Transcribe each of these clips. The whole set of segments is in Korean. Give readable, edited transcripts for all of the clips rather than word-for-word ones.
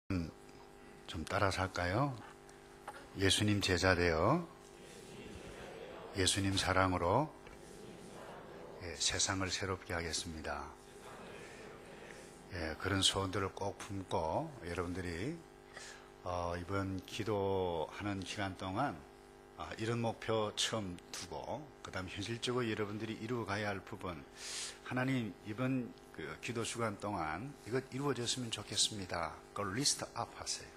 좀 따라서 할까요? 예수님 제자 되어 예수님 사랑으로 세상을 새롭게 하겠습니다. 그런 소원들을 꼭 품고 여러분들이 이번 기도하는 기간 동안 이런 목표 처음 두고 그 다음 현실적으로 여러분들이 이루어가야 할 부분, 하나님 이번 기도 주간 동안 이것 이루어졌으면 좋겠습니다. 그걸 리스트업 하세요.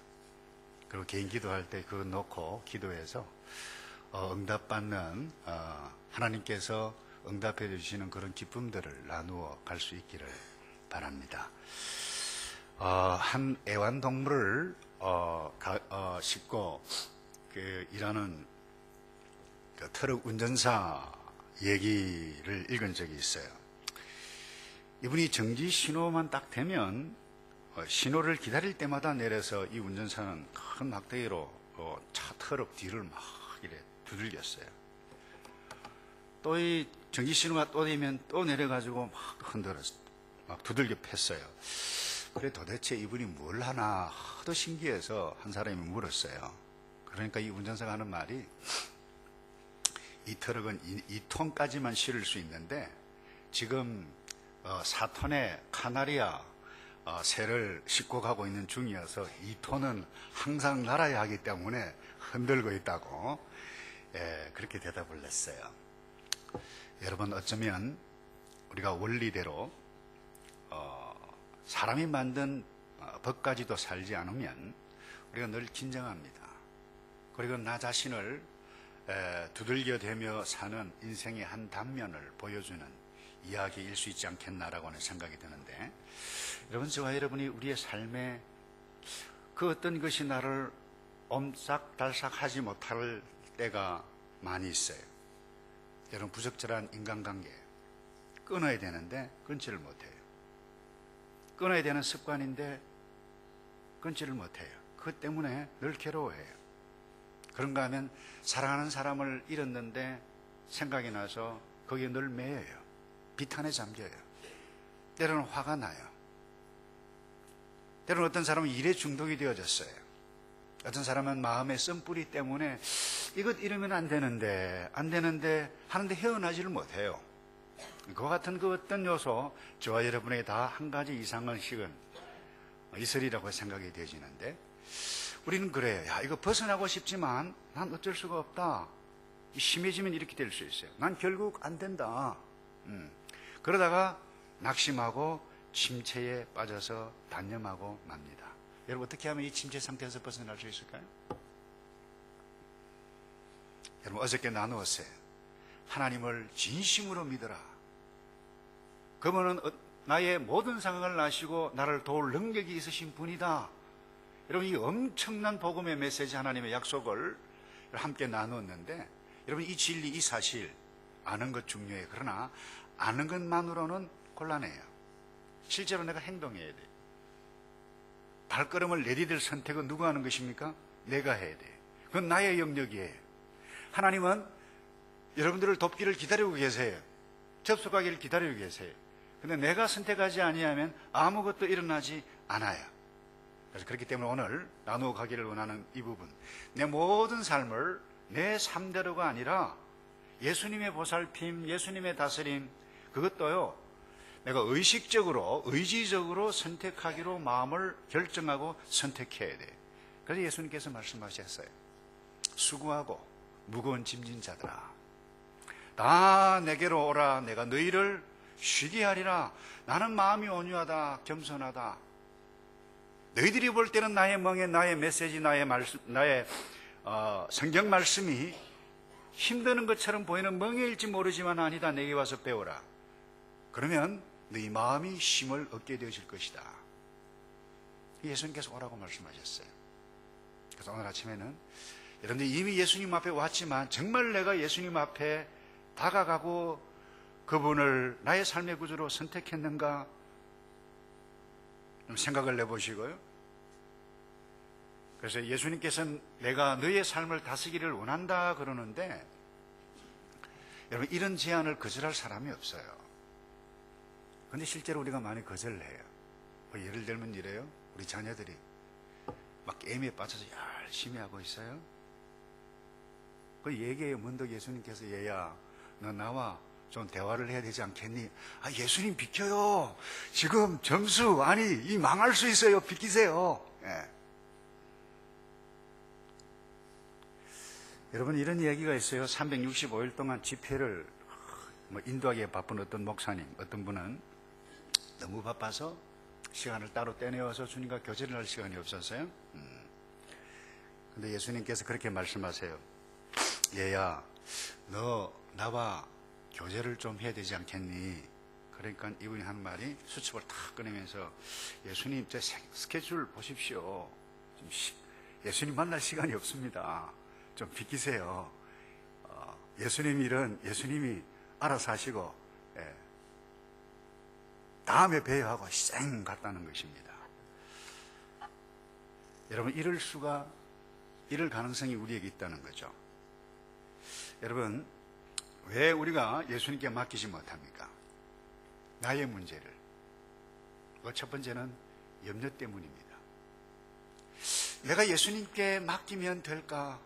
그리고 개인 기도할 때 그거 놓고 기도해서 응답받는 하나님께서 응답해 주시는 그런 기쁨들을 나누어 갈 수 있기를 바랍니다. 한 애완동물을 싣고 일하는 트럭 운전사 얘기를 읽은 적이 있어요. 이분이 정지 신호만 딱 되면 신호를 기다릴 때마다 내려서 이 운전사는 큰 막대기로 차 트럭 뒤를 막 이래 두들겼어요. 또 이 정지 신호가 또 되면 또 내려가지고 막 흔들어서 막 두들겨 팼어요. 그래 도대체 이분이 뭘 하나 하도 신기해서 한 사람이 물었어요. 그러니까 이 운전사가 하는 말이, 이 트럭은 2톤까지만 실을 수 있는데 지금 4톤의 카나리아 새를 싣고 가고 있는 중이어서 2톤은 항상 날아야 하기 때문에 흔들고 있다고 그렇게 대답을 했어요. 여러분, 어쩌면 우리가 원리대로 사람이 만든 법까지도 살지 않으면 우리가 늘 긴장합니다. 그리고 나 자신을 두들겨대며 사는 인생의 한 단면을 보여주는 이야기일 수 있지 않겠나라고 하는 생각이 드는데, 여러분, 저와 여러분이 우리의 삶에 그 어떤 것이 나를 옴싹달싹하지 못할 때가 많이 있어요. 여러분, 부적절한 인간관계 끊어야 되는데 끊지를 못해요. 끊어야 되는 습관인데 끊지를 못해요. 그것 때문에 늘 괴로워해요. 그런가 하면 사랑하는 사람을 잃었는데 생각이 나서 거기에 늘 매여요. 비탄에 잠겨요. 때로는 화가 나요. 때로는 어떤 사람은 일에 중독이 되어졌어요. 어떤 사람은 마음의 쓴뿌리 때문에 이것 이러면 안 되는데 하는데 헤어나지를 못해요. 그와 같은 그 어떤 요소, 저와 여러분에게 다 한 가지 이상씩은 있으리라고 생각이 되어지는데, 우리는 그래요. 야, 이거 벗어나고 싶지만 난 어쩔 수가 없다. 심해지면 이렇게 될 수 있어요. 난 결국 안 된다. 그러다가 낙심하고 침체에 빠져서 단념하고 맙니다. 여러분, 어떻게 하면 이 침체 상태에서 벗어날 수 있을까요? 여러분, 어저께 나누었어요. 하나님을 진심으로 믿어라. 그분은 나의 모든 상황을 아시고 나를 도울 능력이 있으신 분이다. 여러분, 이 엄청난 복음의 메시지, 하나님의 약속을 함께 나누었는데, 여러분, 이 진리, 이 사실 아는 것 중요해요. 그러나 아는 것만으로는 곤란해요. 실제로 내가 행동해야 돼. 발걸음을 내디딜 선택은 누가 하는 것입니까? 내가 해야 돼. 그건 나의 영역이에요. 하나님은 여러분들을 돕기를 기다리고 계세요. 접속하기를 기다리고 계세요. 근데 내가 선택하지 아니하면 아무것도 일어나지 않아요. 그래서 그렇기 때문에 오늘 나누어 가기를 원하는 이 부분, 내 모든 삶을 내 삶대로가 아니라 예수님의 보살핌, 예수님의 다스림, 그것도요, 내가 의식적으로, 의지적으로 선택하기로 마음을 결정하고 선택해야 돼. 그래서 예수님께서 말씀하셨어요. 수고하고 무거운 짐진 자들아, 다 내게로 오라. 내가 너희를 쉬게 하리라. 나는 마음이 온유하다, 겸손하다. 너희들이 볼 때는 나의 멍에, 나의 메시지, 나의 성경 말씀이 힘드는 것처럼 보이는 멍에일지 모르지만 아니다. 내게 와서 배우라. 그러면 너희 마음이 쉼을 얻게 되어질 것이다. 예수님께서 오라고 말씀하셨어요. 그래서 오늘 아침에는 여러분들이 이미 예수님 앞에 왔지만 정말 내가 예수님 앞에 다가가고 그분을 나의 삶의 구주로 선택했는가 좀 생각을 해보시고요. 그래서 예수님께서는 내가 너의 삶을 다스리기를 원한다 그러는데, 여러분, 이런 제안을 거절할 사람이 없어요. 그런데 실제로 우리가 많이 거절을 해요. 예를 들면 이래요. 우리 자녀들이 막 게임에 빠져서 열심히 하고 있어요. 그 얘기에 문득 예수님께서 얘야, 너 나와 좀 대화를 해야 되지 않겠니? 아, 예수님 비켜요. 지금 점수, 아니, 이 망할 수 있어요. 비키세요. 예. 여러분, 이런 이야기가 있어요. 365일 동안 집회를 인도하기에 바쁜 어떤 목사님, 어떤 분은 너무 바빠서 시간을 따로 떼내어서 주님과 교제를 할 시간이 없었어요. 근데 예수님께서 그렇게 말씀하세요. 얘야, 너 나와 교제를 좀 해야 되지 않겠니? 그러니까 이분이 하는 말이 수첩을 탁 꺼내면서 예수님 제 스케줄 보십시오. 예수님 만날 시간이 없습니다. 좀 비키세요. 예수님 일은 예수님이 알아서 하시고, 예. 다음에 봬요 하고 쌩 갔다는 것입니다. 여러분, 이럴 가능성이 우리에게 있다는 거죠. 여러분, 왜 우리가 예수님께 맡기지 못합니까? 나의 문제를. 첫 번째는 염려 때문입니다. 내가 예수님께 맡기면 될까?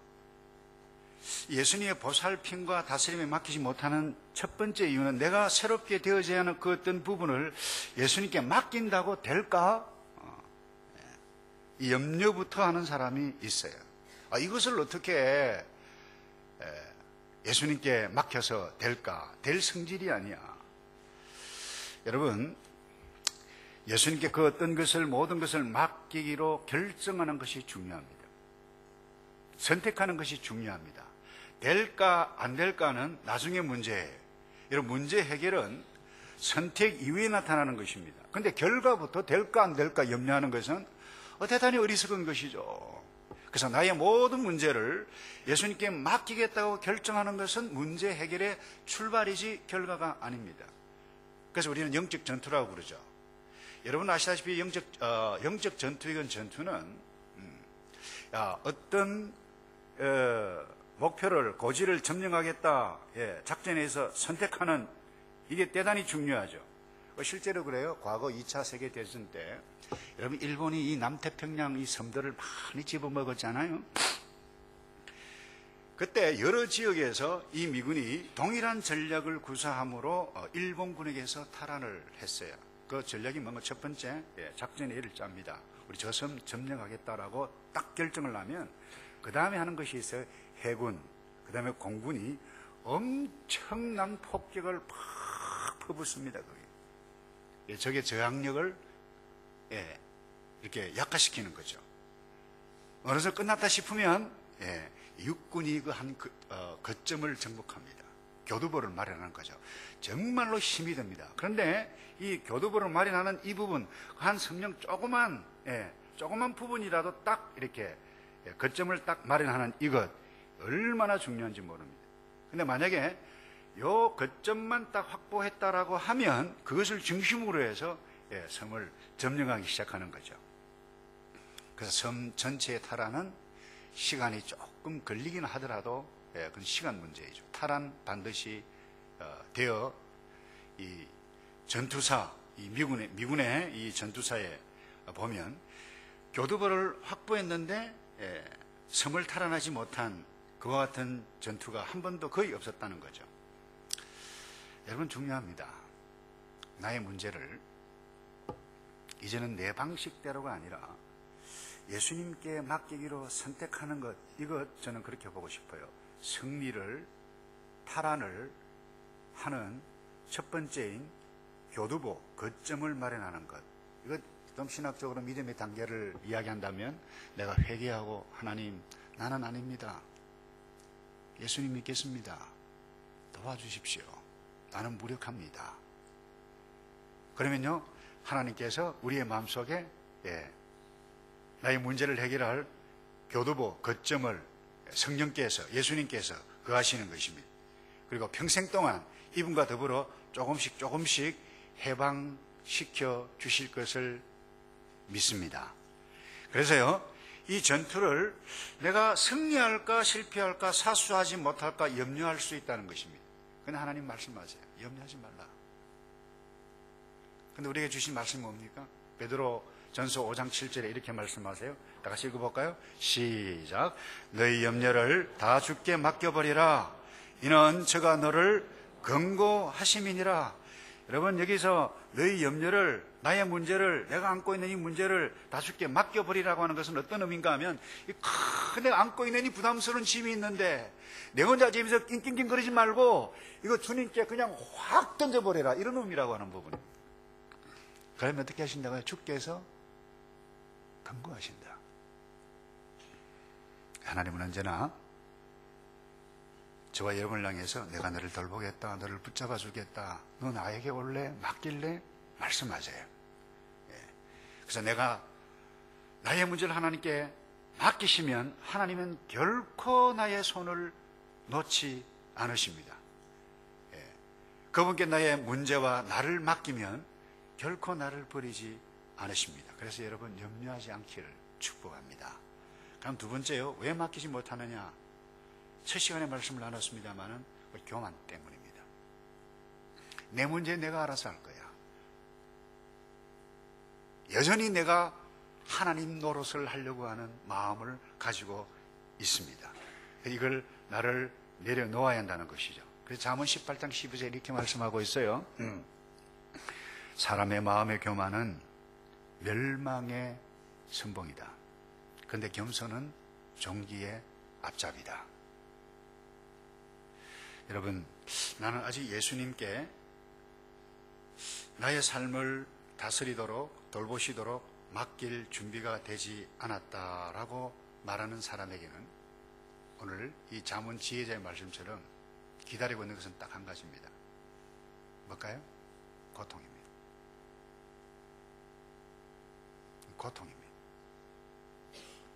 예수님의 보살핌과 다스림에 맡기지 못하는 첫 번째 이유는 내가 새롭게 되어져야 하는 그 어떤 부분을 예수님께 맡긴다고 될까? 이 염려부터 하는 사람이 있어요. 이것을 어떻게 예수님께 맡겨서 될까? 될 성질이 아니야. 여러분, 예수님께 그 어떤 것을, 모든 것을 맡기기로 결정하는 것이 중요합니다. 선택하는 것이 중요합니다. 될까 안 될까는 나중에 문제예요. 여러분, 문제 해결은 선택 이후에 나타나는 것입니다. 그런데 결과부터 될까 안 될까 염려하는 것은 대단히 어리석은 것이죠. 그래서 나의 모든 문제를 예수님께 맡기겠다고 결정하는 것은 문제 해결의 출발이지 결과가 아닙니다. 그래서 우리는 영적 전투라고 그러죠. 여러분 아시다시피 영적 전투이건 전투는 어떤 목표를, 고지를 점령하겠다, 작전에서 선택하는, 이게 대단히 중요하죠. 실제로 그래요. 과거 2차 세계대전 때 여러분, 일본이 이 남태평양 이 섬들을 많이 집어먹었잖아요. 그때 여러 지역에서 이 미군이 동일한 전략을 구사함으로 일본군에게서 탈환을 했어요. 그 전략이 뭔가 첫 번째, 작전의 예를 짭니다. 우리 저 섬 점령하겠다라고 딱 결정을 하면 그 다음에 하는 것이 있어요. 해군, 그 다음에 공군이 엄청난 폭격을 팍 퍼붓습니다. 거기. 적의 저항력을 이렇게 약화시키는 거죠. 어느새 끝났다 싶으면 육군이 거점을 정복합니다. 교두보를 마련하는 거죠. 정말로 힘이 듭니다. 그런데 이 교두보를 마련하는 이 부분, 한 성령 조그만 부분이라도 딱 이렇게 거점을 딱 마련하는 이것 얼마나 중요한지 모릅니다. 근데 만약에 요 거점만 딱 확보했다라고 하면 그것을 중심으로 해서 섬을 점령하기 시작하는 거죠. 그래서 섬 전체의 탈환은 시간이 조금 걸리긴 하더라도 그건 시간 문제이죠. 탈환 반드시 되어 이 전투사, 이 미군의 이 전투사에 보면 교두보를 확보했는데 섬을 탈환하지 못한 그와 같은 전투가 한 번도 거의 없었다는 거죠. 여러분, 중요합니다. 나의 문제를 이제는 내 방식대로가 아니라 예수님께 맡기기로 선택하는 것, 이것 저는 그렇게 보고 싶어요. 승리를, 탈환을 하는 첫 번째인 교두보, 거점을 마련하는 것. 이것 좀 신학적으로 믿음의 단계를 이야기한다면 내가 회개하고 하나님, 나는 아닙니다. 예수님 믿겠습니다. 도와주십시오. 나는 무력합니다. 그러면요, 하나님께서 우리의 마음속에 나의 문제를 해결할 교두보, 거점을 성령께서, 예수님께서 거하시는 것입니다. 그리고 평생 동안 이분과 더불어 조금씩 해방시켜 주실 것을 믿습니다. 그래서요, 이 전투를 내가 승리할까 실패할까 사수하지 못할까 염려할 수 있다는 것입니다. 근데 하나님 말씀하세요. 염려하지 말라. 근데 우리에게 주신 말씀이 뭡니까? 베드로 전서 5장 7절에 이렇게 말씀하세요. 다 같이 읽어볼까요? 시작. 너희 염려를 다 주께 맡겨버리라. 이는 저가 너를 권고하심이니라. 여러분, 여기서 너희 염려를, 나의 문제를, 내가 안고 있는 이 문제를 다 주께 맡겨버리라고 하는 것은 어떤 의미인가 하면, 내가 안고 있는 이 부담스러운 짐이 있는데 내 혼자 집에서 낑낑낑거리지 말고 이거 주님께 그냥 확 던져버려라, 이런 의미라고 하는 부분입니다. 그러면 어떻게 하신다고요? 주께서 권고하신다. 하나님은 언제나 저와 여러분을 향해서 내가 너를 돌보겠다, 너를 붙잡아 주겠다, 너 나에게 올래, 맡길래, 말씀하세요. 그래서 내가 나의 문제를 하나님께 맡기시면 하나님은 결코 나의 손을 놓지 않으십니다. 그분께 나의 문제와 나를 맡기면 결코 나를 버리지 않으십니다. 그래서 여러분, 염려하지 않기를 축복합니다. 그럼 두 번째요, 왜 맡기지 못하느냐? 첫 시간에 말씀을 나눴습니다마는 교만 때문입니다. 내 문제 내가 알아서 할 거야. 여전히 내가 하나님 노릇을 하려고 하는 마음을 가지고 있습니다. 이걸 나를 내려놓아야 한다는 것이죠. 그래서 잠언 18장 12절에 이렇게 말씀하고 있어요. 사람의 마음의 교만은 멸망의 선봉이다. 그런데 겸손은 종기의 앞잡이다. 여러분, 나는 아직 예수님께 나의 삶을 다스리도록, 돌보시도록 맡길 준비가 되지 않았다라고 말하는 사람에게는 오늘 이 잠언 지혜자의 말씀처럼 기다리고 있는 것은 딱 한 가지입니다. 뭘까요? 고통입니다. 고통입니다.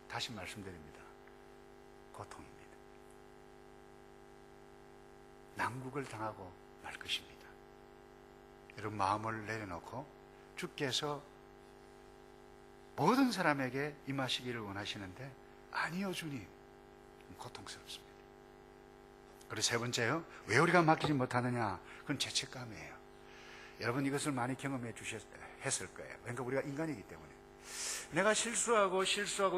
다시 말씀드립니다. 고통입니다. 난국을 당하고 말 것입니다. 여러분, 마음을 내려놓고 주께서 모든 사람에게 임하시기를 원하시는데, 아니요 주님, 고통스럽습니다. 그리고 세 번째요, 왜 우리가 맡기지 못하느냐? 그건 죄책감이에요. 여러분, 이것을 많이 경험해 했을 거예요. 그러니까 우리가 인간이기 때문에 내가 실수하고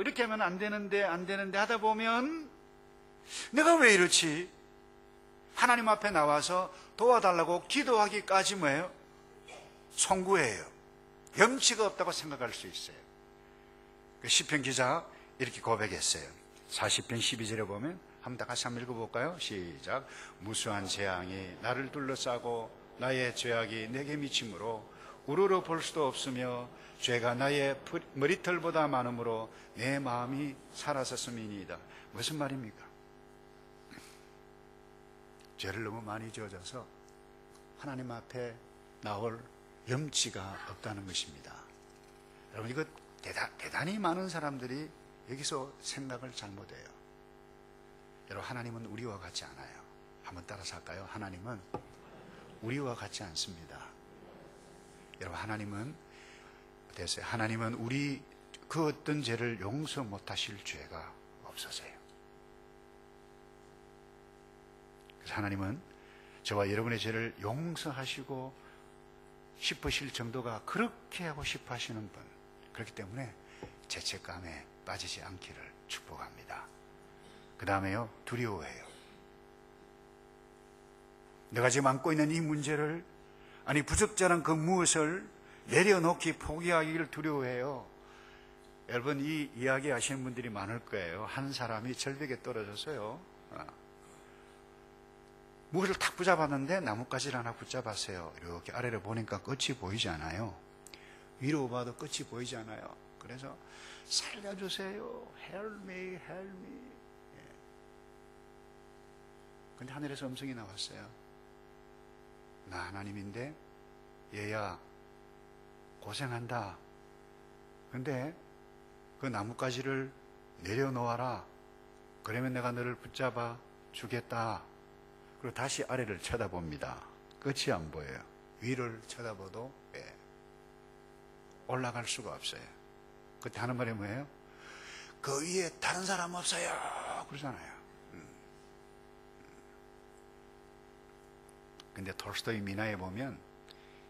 이렇게 하면 안 되는데 하다 보면 내가 왜 이렇지? 하나님 앞에 나와서 도와달라고 기도하기까지 뭐예요? 송구해요. 염치가 없다고 생각할 수 있어요. 시편 기자 이렇게 고백했어요. 40편 12절에 보면 한번 다 같이 한번 읽어볼까요? 시작. 무수한 재앙이 나를 둘러싸고 나의 죄악이 내게 미치므로 우러러 볼 수도 없으며 죄가 나의 머리털보다 많으므로 내 마음이 살아섰음이니이다. 무슨 말입니까? 죄를 너무 많이 지어져서 하나님 앞에 나올 염치가 없다는 것입니다. 여러분, 이거 대단히 많은 사람들이 여기서 생각을 잘못해요. 여러분, 하나님은 우리와 같지 않아요. 한번 따라서 할까요? 하나님은 우리와 같지 않습니다. 여러분, 하나님은 어땠어요? 하나님은 우리 그 어떤 죄를 용서 못하실 죄가 없으세요. 그래서 하나님은 저와 여러분의 죄를 용서하시고 싶으실 정도가 그렇게 하고 싶어 하시는 분, 그렇기 때문에 죄책감에 빠지지 않기를 축복합니다. 그 다음에요, 두려워해요. 내가 지금 안고 있는 이 문제를, 아니 부적절한 그 무엇을 내려놓기 포기하기를 두려워해요. 여러분, 이 이야기 하시는 분들이 많을 거예요. 한 사람이 절벽에 떨어졌어요. 무엇을 탁 붙잡았는데 나뭇가지를 하나 붙잡았어요. 이렇게 아래를 보니까 끝이 보이지 않아요. 위로 봐도 끝이 보이지 않아요. 그래서 살려주세요. Help me, help me. 근데 하늘에서 음성이 나왔어요. 나 하나님인데 얘야 고생한다. 근데 그 나뭇가지를 내려놓아라. 그러면 내가 너를 붙잡아 주겠다. 그리고 다시 아래를 쳐다봅니다. 끝이 안 보여요. 위를 쳐다봐도 올라갈 수가 없어요. 그때 하는 말이 뭐예요? 그 위에 다른 사람 없어요. 그러잖아요. 근데 톨스토이 미나에 보면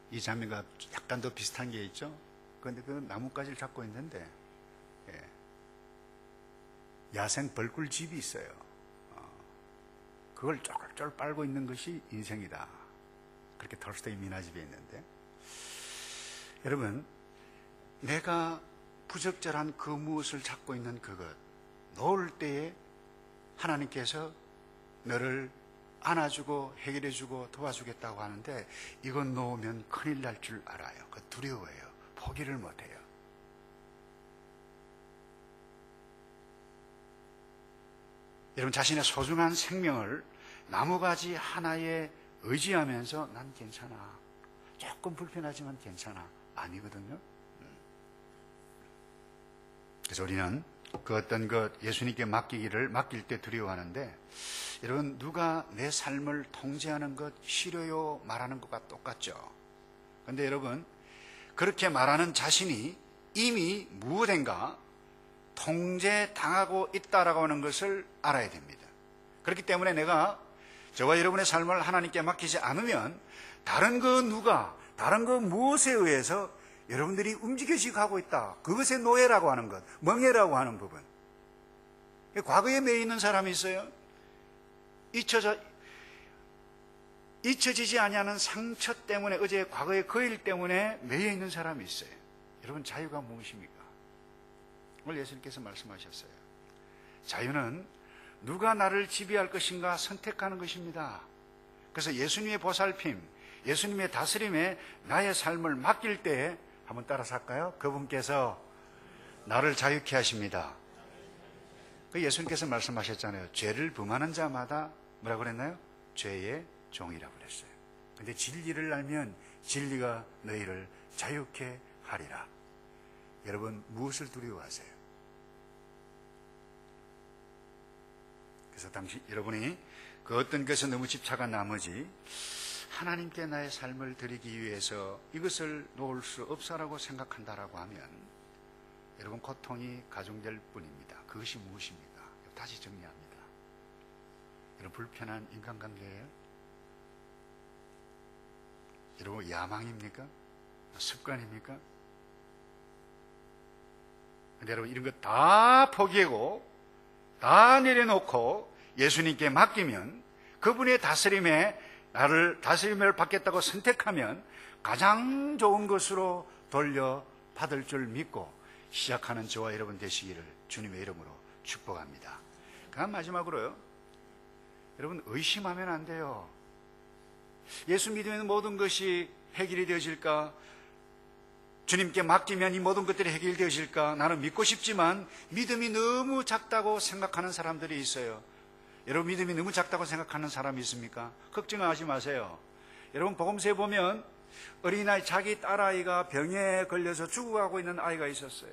이 장면과 약간 더 비슷한 게 있죠. 그런데 그 나뭇가지를 잡고 있는데 야생 벌꿀집이 있어요. 그걸 쫄쫄 빨고 있는 것이 인생이다. 그렇게 톨스토이 미나집에 있는데, 여러분, 내가 부적절한 그 무엇을 잡고 있는 그것, 놓을 때에 하나님께서 너를 안아주고 해결해주고 도와주겠다고 하는데, 이건 놓으면 큰일 날 줄 알아요. 그 두려워해요. 포기를 못해요. 여러분, 자신의 소중한 생명을 나무가지 하나에 의지하면서 난 괜찮아, 조금 불편하지만 괜찮아, 아니거든요. 그래서 우리는 그 어떤 것 예수님께 맡길 때 두려워하는데, 여러분, 누가 내 삶을 통제하는 것 싫어요 말하는 것과 똑같죠. 그런데 여러분, 그렇게 말하는 자신이 이미 무엇인가 통제당하고 있다라고 하는 것을 알아야 됩니다. 그렇기 때문에 내가 저와 여러분의 삶을 하나님께 맡기지 않으면 다른 그 누가, 다른 그 무엇에 의해서 여러분들이 움직여지 가고 있다. 그것의 노예라고 하는 것, 멍해라고 하는 부분. 과거에 매여 있는 사람이 있어요. 잊혀지지 아니하는 상처 때문에, 어제 과거의 그 일 때문에 매여 있는 사람이 있어요. 여러분, 자유가 무엇입니까? 오늘 예수님께서 말씀하셨어요. 자유는 누가 나를 지배할 것인가 선택하는 것입니다. 그래서 예수님의 보살핌, 예수님의 다스림에 나의 삶을 맡길 때 한번 따라서 할까요? 그분께서 나를 자유케 하십니다. 그 예수님께서 말씀하셨잖아요. 죄를 범하는 자마다 뭐라고 그랬나요? 죄의 종이라고 그랬어요. 근데 진리를 알면 진리가 너희를 자유케 하리라. 여러분, 무엇을 두려워하세요? 그래서 여러분이 그 어떤 것에 너무 집착한 나머지 하나님께 나의 삶을 드리기 위해서 이것을 놓을 수 없어라고 생각한다라고 하면 여러분, 고통이 가중될 뿐입니다. 그것이 무엇입니까? 다시 정리합니다. 여러분, 불편한 인간관계예요? 여러분, 야망입니까? 습관입니까? 근데 여러분, 이런 거 다 포기하고 다 내려놓고 예수님께 맡기면, 그분의 다스림에 나를 다스림을 받겠다고 선택하면 가장 좋은 것으로 돌려받을 줄 믿고 시작하는 저와 여러분 되시기를 주님의 이름으로 축복합니다. 그럼 마지막으로요, 여러분, 의심하면 안 돼요. 예수 믿으면 모든 것이 해결이 되어질까? 주님께 맡기면 이 모든 것들이 해결되어질까? 나는 믿고 싶지만 믿음이 너무 작다고 생각하는 사람들이 있어요. 여러분, 믿음이 너무 작다고 생각하는 사람이 있습니까? 걱정하지 마세요. 여러분, 복음서에 보면 어린아이, 자기 딸아이가 병에 걸려서 죽어가고 있는 아이가 있었어요.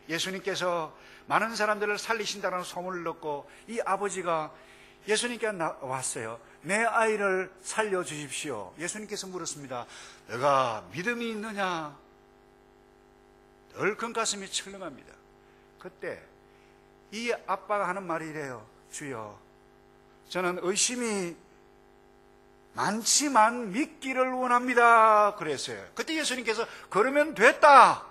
예수님께서 많은 사람들을 살리신다는 소문을 듣고 이 아버지가 예수님께 왔어요. 내 아이를 살려주십시오. 예수님께서 물었습니다. 너가 믿음이 있느냐? 얼큰 가슴이 철렁합니다. 그때 이 아빠가 하는 말이 이래요. 주여, 저는 의심이 많지만 믿기를 원합니다. 그랬어요. 그때 예수님께서 그러면 됐다.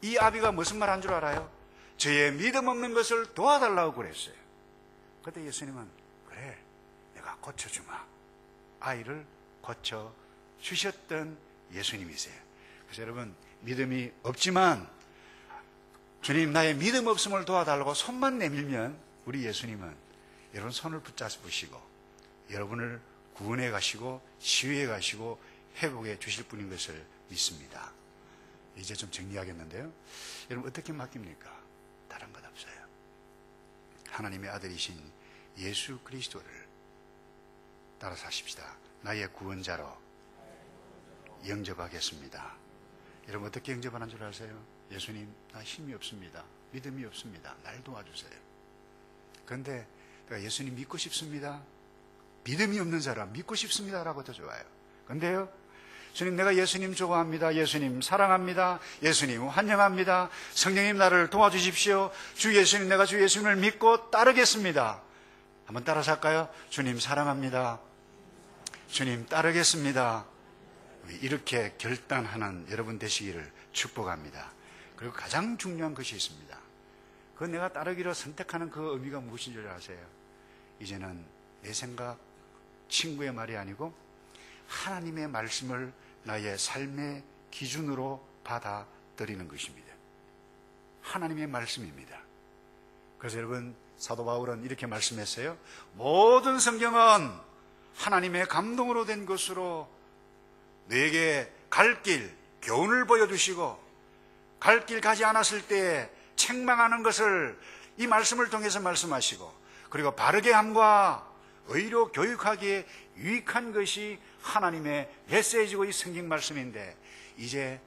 이 아비가 무슨 말 한 줄 알아요? 저의 믿음 없는 것을 도와달라고 그랬어요. 그때 예수님은 그래, 내가 고쳐주마. 아이를 고쳐주셨던 예수님이세요. 그래서 여러분, 믿음이 없지만 주님, 나의 믿음 없음을 도와달라고 손만 내밀면 우리 예수님은 여러분 손을 붙잡으시고 여러분을 구원해 가시고 치유해 가시고 회복해 주실 분인 것을 믿습니다. 이제 좀 정리하겠는데요, 여러분, 어떻게 맡깁니까? 다른 것 없어요. 하나님의 아들이신 예수 그리스도를 따라 사십시다. 나의 구원자로 영접하겠습니다. 여러분, 어떻게 영접하는 줄 아세요? 예수님, 나 힘이 없습니다. 믿음이 없습니다. 날 도와주세요. 그런데 내가 예수님 믿고 싶습니다. 믿음이 없는 사람 믿고 싶습니다라고 더 좋아요. 그런데요, 주님, 내가 예수님 좋아합니다. 예수님 사랑합니다. 예수님 환영합니다. 성령님, 나를 도와주십시오. 주 예수님, 내가 주 예수님을 믿고 따르겠습니다. 한번 따라서 할까요? 주님 사랑합니다. 주님 따르겠습니다. 이렇게 결단하는 여러분 되시기를 축복합니다. 그리고 가장 중요한 것이 있습니다. 그 내가 따르기로 선택하는 그 의미가 무엇인 줄 아세요? 이제는 내 생각, 친구의 말이 아니고 하나님의 말씀을 나의 삶의 기준으로 받아들이는 것입니다. 하나님의 말씀입니다. 그래서 여러분, 사도 바울은 이렇게 말씀했어요. 모든 성경은 하나님의 감동으로 된 것으로 너에게 갈 길, 교훈을 보여주시고 갈 길 가지 않았을 때 책망하는 것을 이 말씀을 통해서 말씀하시고, 그리고 바르게 함과 의로 교육하기에 유익한 것이 하나님의 메시지고 이 성경 말씀인데, 이제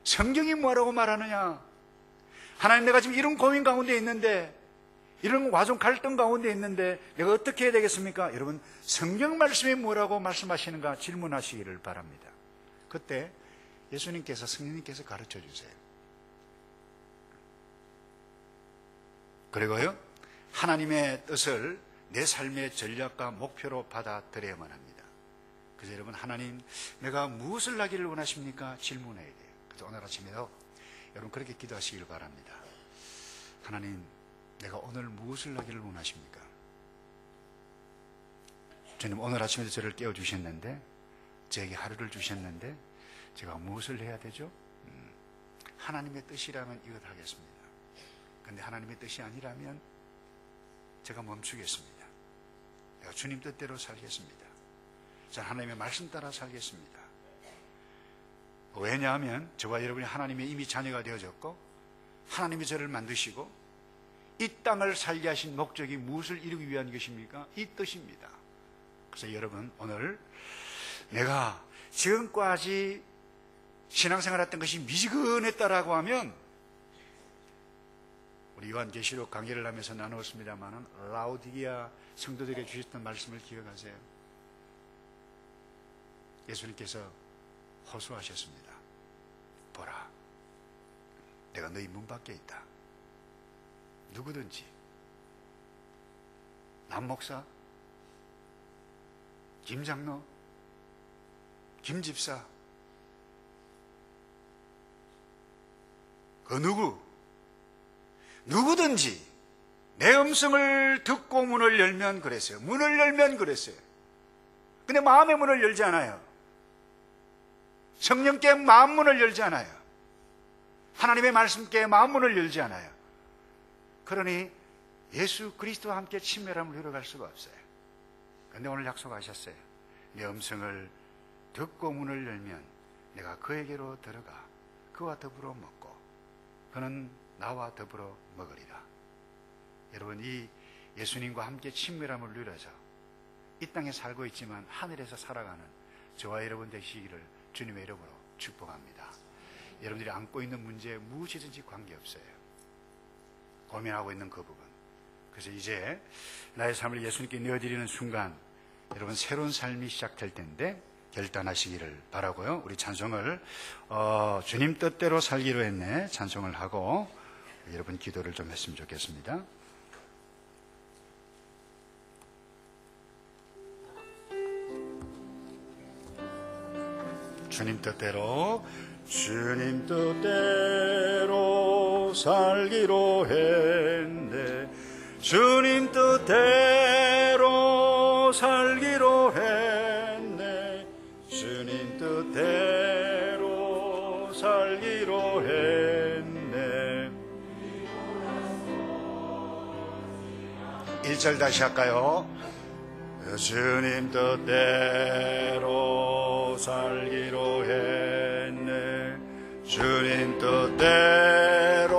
성경이 뭐라고 말하느냐? 하나님, 내가 지금 이런 고민 가운데 있는데, 이런 와중 갈등 가운데 있는데 내가 어떻게 해야 되겠습니까? 여러분, 성경 말씀이 뭐라고 말씀하시는가 질문하시기를 바랍니다. 그때 예수님께서, 성령님께서 가르쳐 주세요. 그리고요, 하나님의 뜻을 내 삶의 전략과 목표로 받아들여야만 합니다. 그래서 여러분, 하나님, 내가 무엇을 하기를 원하십니까? 질문해야 돼요. 그래서 오늘 아침에도 여러분 그렇게 기도하시길 바랍니다. 하나님, 내가 오늘 무엇을 하기를 원하십니까? 주님, 오늘 아침에도 저를 깨워주셨는데, 저에게 하루를 주셨는데 제가 무엇을 해야 되죠? 하나님의 뜻이라면 이것 하겠습니다. 그런데 하나님의 뜻이 아니라면 제가 멈추겠습니다. 내가 주님 뜻대로 살겠습니다. 저는 하나님의 말씀 따라 살겠습니다. 왜냐하면 저와 여러분이 하나님의 이미 자녀가 되어졌고, 하나님이 저를 만드시고 이 땅을 살게 하신 목적이 무엇을 이루기 위한 것입니까? 이 뜻입니다. 그래서 여러분, 오늘 내가 지금까지 신앙생활 했던 것이 미지근했다라고 하면, 우리 요한계시록 강의를 하면서 나누었습니다만 라오디게아 성도들에게 주셨던 말씀을 기억하세요. 예수님께서 호소하셨습니다. 보라, 내가 너희 문 밖에 있다. 누구든지, 남 목사, 김 장로, 김 집사, 그 누구든지 내 음성을 듣고 문을 열면 그랬어요. 문을 열면 그랬어요. 근데 마음의 문을 열지 않아요. 성령께 마음 문을 열지 않아요. 하나님의 말씀께 마음 문을 열지 않아요. 그러니 예수 그리스도와 함께 친밀함을 이루어갈 수가 없어요. 그런데 오늘 약속하셨어요. 내 음성을 듣고 문을 열면 내가 그에게로 들어가 그와 더불어 먹고 그는 나와 더불어 먹으리라. 여러분, 이 예수님과 함께 친밀함을 누려서 이 땅에 살고 있지만 하늘에서 살아가는 저와 여러분 되시기를 주님의 이름으로 축복합니다. 여러분들이 안고 있는 문제에 무엇이든지 관계없어요. 고민하고 있는 그 부분. 그래서 이제 나의 삶을 예수님께 내어드리는 순간 여러분 새로운 삶이 시작될 텐데 결단하시기를 바라고요. 우리 찬송을 주님 뜻대로 살기로 했네 찬송을 하고 여러분 기도를 좀 했으면 좋겠습니다. 주님 뜻대로 살기로 했네. 주님 뜻대로 살기로 했네. 주님 뜻대로 살기로 했네. 1절 다시 할까요? 주님 뜻대로 살기로 했네. 주님 뜻대로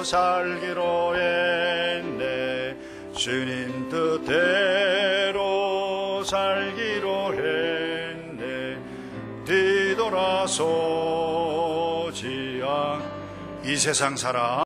살기로 했네. 주님 뜻대로 살기로 했네. 뒤돌아서지 않 이 세상 사람